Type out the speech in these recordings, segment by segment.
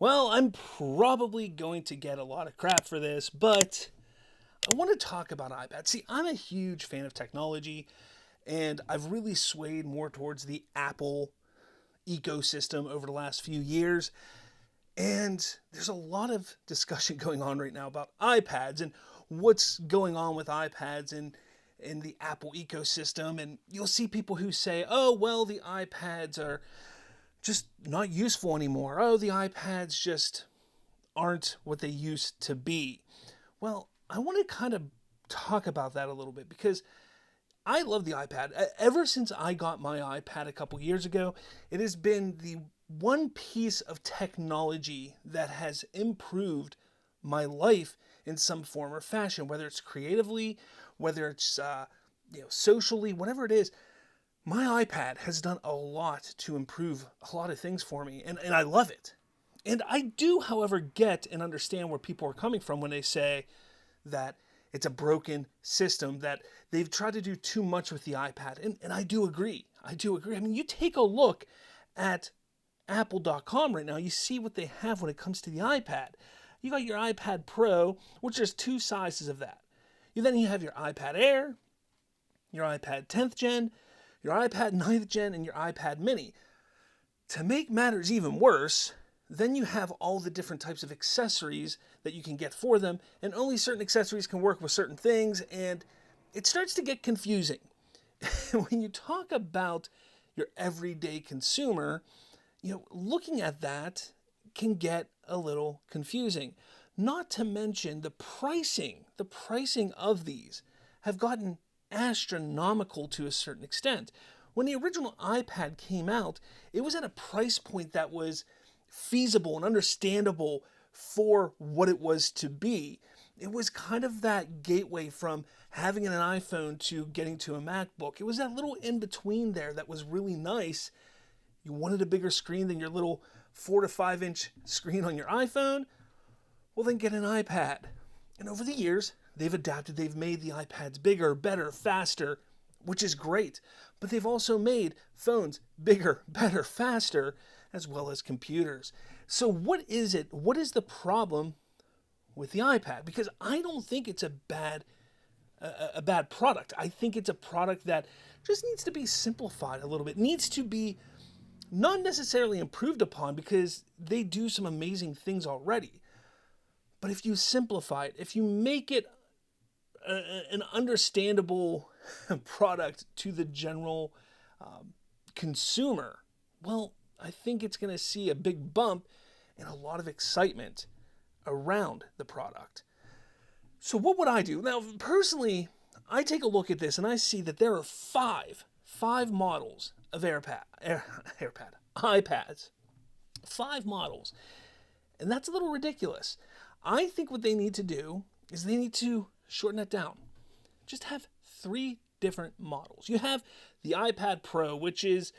Well, I'm probably going to get a lot of crap for this, but I want to talk about iPad. See, I'm a huge fan of technology, and I've really swayed more towards the Apple ecosystem over the last few years. And there's a lot of discussion going on right now about iPads and what's going on with iPads and in the Apple ecosystem. And you'll see people who say, oh, well, the iPads are just not useful anymore. Oh, the iPads just aren't what they used to be. Well, I want to kind of talk about that a little bit because I love the iPad. Ever since I got my iPad a couple years ago, it has been the one piece of technology that has improved my life in some form or fashion, whether it's creatively, whether it's socially, whatever it is. My iPad has done a lot to improve a lot of things for me, and I love it. And I do, however, get and understand where people are coming from when they say that it's a broken system, that they've tried to do too much with the iPad. And I do agree. I do agree. I mean, you take a look at Apple.com right now, you see what they have when it comes to the iPad. You got your iPad Pro, which is two sizes of that. Then you have your iPad Air, your iPad 10th gen, your iPad 9th gen, and your iPad mini. To make matters even worse, then you have all the different types of accessories that you can get for them, and only certain accessories can work with certain things, and it starts to get confusing. When you talk about your everyday consumer, looking at that can get a little confusing. Not to mention the pricing of these have gotten astronomical to a certain extent. When the original iPad came out, it was at a price point that was feasible and understandable for what it was to be. It was kind of that gateway from having an iPhone to getting to a MacBook. It was that little in between there that was really nice. You wanted a bigger screen than your little 4 to 5 inch screen on your iPhone? Well, then get an iPad. And over the years, they've adapted, they've made the iPads bigger, better, faster, which is great. But they've also made phones bigger, better, faster, as well as computers. So what is it? What is the problem with the iPad? Because I don't think it's a bad product. I think it's a product that just needs to be simplified a little bit. Needs to be not necessarily improved upon because they do some amazing things already. But if you simplify it, if you make it an understandable product to the general consumer, well, I think it's going to see a big bump and a lot of excitement around the product. So what would I do? Now, personally, I take a look at this and I see that there are five models of iPads. 5 models. And that's a little ridiculous. I think what they need to do is they need to shorten it down. Just have 3 different models. You have the iPad Pro, which is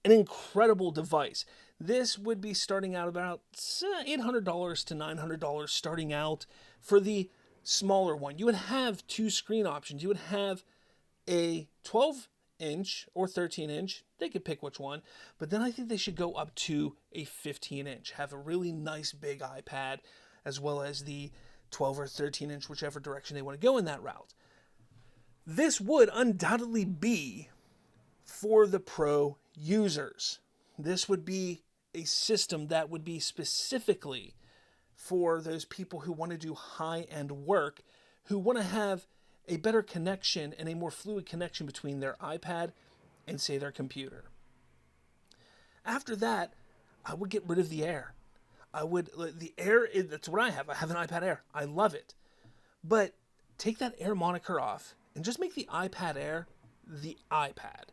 an incredible device. This would be starting out about $800 to $900 starting out for the smaller one. You would have 2 screen options. You would have a 12-inch or 13-inch. They could pick which one. But then I think they should go up to a 15-inch. Have a really nice big iPad as well as the 12 or 13-inch, whichever direction they want to go in that route. This would undoubtedly be for the Pro users. This would be a system that would be specifically for those people who want to do high-end work, who want to have a better connection and a more fluid connection between their iPad and, say, their computer. After that, I would get rid of the Air. The Air, that's what I have. I have an iPad Air. I love it. But take that Air moniker off and just make the iPad Air the iPad.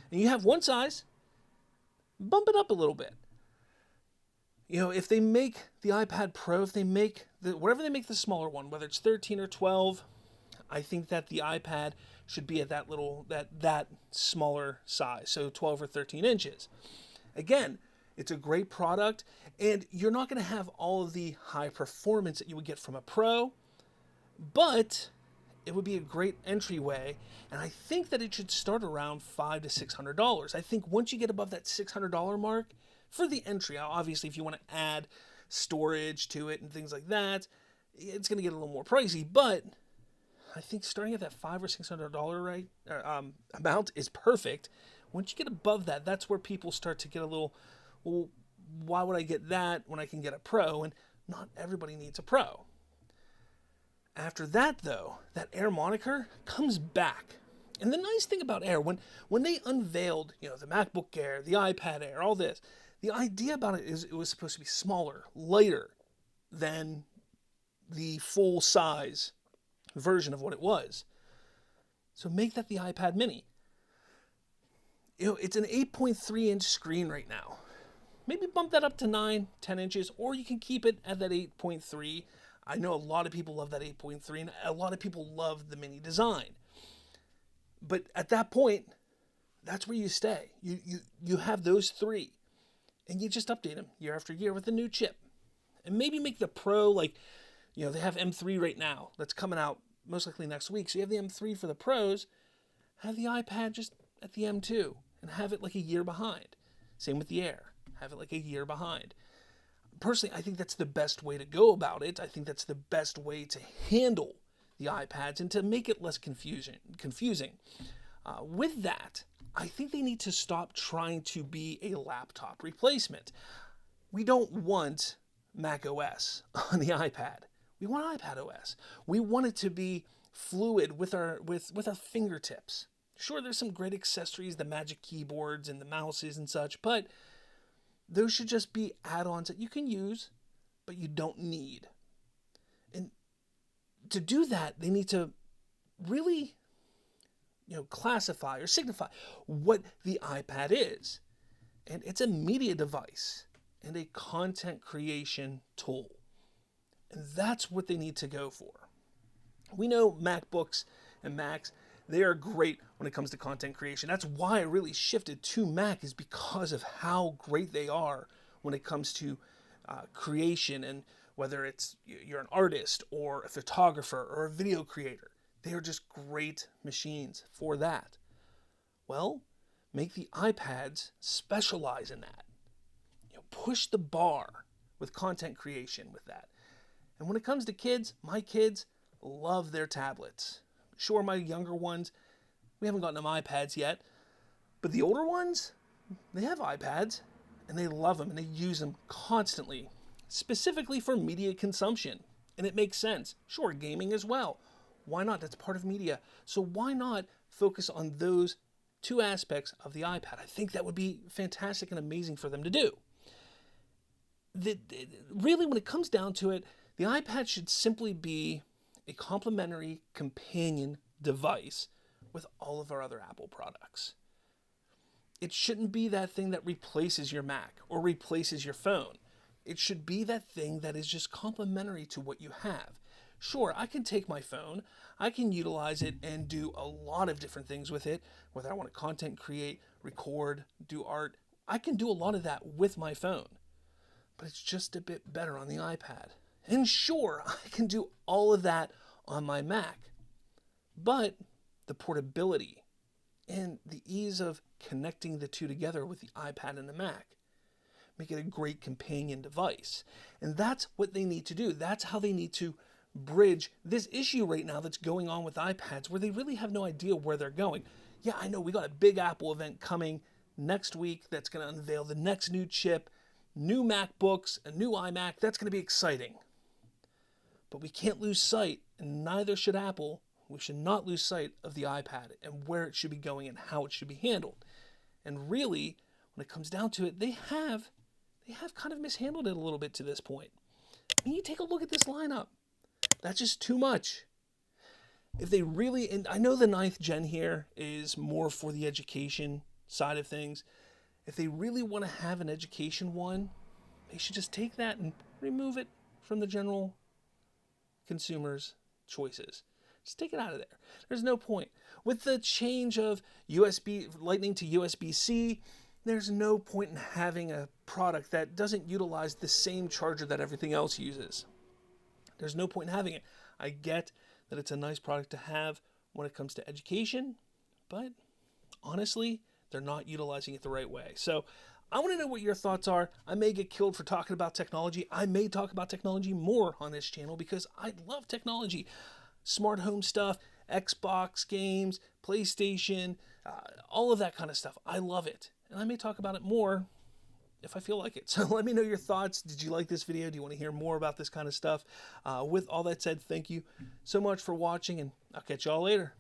And you have one size, bump it up a little bit. If they make the iPad Pro, if they make whatever they make the smaller one, whether it's 13 or 12, I think that the iPad should be at that smaller size, so 12 or 13 inches. Again, it's a great product, and you're not going to have all of the high performance that you would get from a Pro, but it would be a great entryway, and I think that it should start around $500 to $600. I think once you get above that $600 mark for the entry, obviously if you want to add storage to it and things like that, it's going to get a little more pricey. But I think starting at that $500 or $600 amount is perfect. Once you get above that, that's where people start to get a little, well, why would I get that when I can get a Pro? And not everybody needs a Pro. After that, though, that Air moniker comes back. And the nice thing about Air, when they unveiled, the MacBook Air, the iPad Air, all this, the idea about it is it was supposed to be smaller, lighter than the full-size version of what it was. So make that the iPad mini. It's an 8.3-inch screen right now. Maybe bump that up to 9, 10 inches, or you can keep it at that 8.3. I know a lot of people love that 8.3, and a lot of people love the mini design. But at that point, that's where you stay. You have those three, and you just update them year after year with a new chip. And maybe make the Pro, they have M3 right now. That's coming out most likely next week. So you have the M3 for the Pros. Have the iPad just at the M2 and have it like a year behind. Same with the Air. Have it like a year behind. Personally, I think that's the best way to go about it. I think that's the best way to handle the iPads and to make it less confusing. With that, I think they need to stop trying to be a laptop replacement. We don't want Mac OS on the iPad. We want iPad OS. We want it to be fluid with our fingertips. Sure, there's some great accessories, the Magic Keyboards and the mouses and such, but those should just be add-ons that you can use, but you don't need. And to do that, they need to really, classify or signify what the iPad is. And it's a media device and a content creation tool. And that's what they need to go for. We know MacBooks and Macs, they are great when it comes to content creation. That's why I really shifted to Mac, is because of how great they are when it comes to creation, and whether it's you're an artist or a photographer or a video creator. They are just great machines for that. Well, make the iPads specialize in that. Push the bar with content creation with that. And when it comes to kids, my kids love their tablets. Sure, my younger ones, we haven't gotten them iPads yet, but the older ones, they have iPads, and they love them, and they use them constantly, specifically for media consumption. And it makes sense. Sure, gaming as well. Why not? That's part of media. So why not focus on those two aspects of the iPad? I think that would be fantastic and amazing for them to do. Really, when it comes down to it, the iPad should simply be a complementary companion device with all of our other Apple products. It shouldn't be that thing that replaces your Mac or replaces your phone. It should be that thing that is just complementary to what you have. Sure, I can take my phone, I can utilize it and do a lot of different things with it, whether I want to content create, record, do art. I can do a lot of that with my phone, but it's just a bit better on the iPad. And sure, I can do all of that on my Mac, but the portability and the ease of connecting the two together with the iPad and the Mac make it a great companion device. And that's what they need to do. That's how they need to bridge this issue right now that's going on with iPads, where they really have no idea where they're going. Yeah, I know we got a big Apple event coming next week that's going to unveil the next new chip, new MacBooks, a new iMac. That's going to be exciting. But we can't lose sight, and neither should Apple. We should not lose sight of the iPad and where it should be going and how it should be handled. And really, when it comes down to it, they have kind of mishandled it a little bit to this point. I mean, you take a look at this lineup. That's just too much. If they really, and I know the 9th gen here is more for the education side of things. If they really want to have an education one, they should just take that and remove it from the general consumers' choices. Just take it out of there. There's no point. With the change of USB Lightning to USB-C, there's no point in having a product that doesn't utilize the same charger that everything else uses. There's no point in having it. I get that it's a nice product to have when it comes to education, but honestly, they're not utilizing it the right way. So I want to know what your thoughts are. I may get killed for talking about technology. I may talk about technology more on this channel because I love technology. Smart home stuff, Xbox games, PlayStation, all of that kind of stuff. I love it. And I may talk about it more if I feel like it. So let me know your thoughts. Did you like this video? Do you want to hear more about this kind of stuff? With all that said, thank you so much for watching, and I'll catch y'all later.